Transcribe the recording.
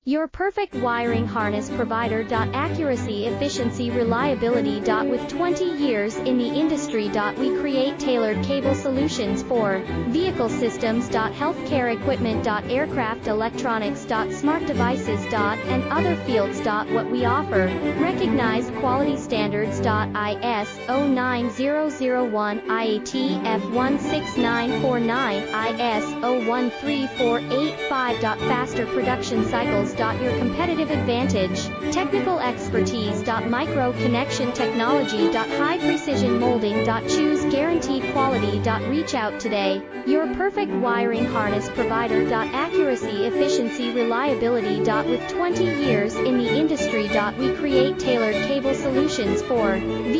Your perfect wiring harness provider. Accuracy, efficiency, reliability. With 20 years in the industry. We create tailored cable solutions for vehicle systems. Healthcare equipment. Aircraft electronics. Smart devices. And other fields. What we offer: recognized quality standards. ISO 9001, IATF 16949, ISO 13485. Faster production cycles. Your competitive advantage: technical expertise. Micro connection technology. High precision molding. Choose guaranteed quality. Reach out today. Your perfect wiring harness provider. Accuracy, efficiency, reliability. With 20 years in the industry. We create tailored cable solutions for vehicle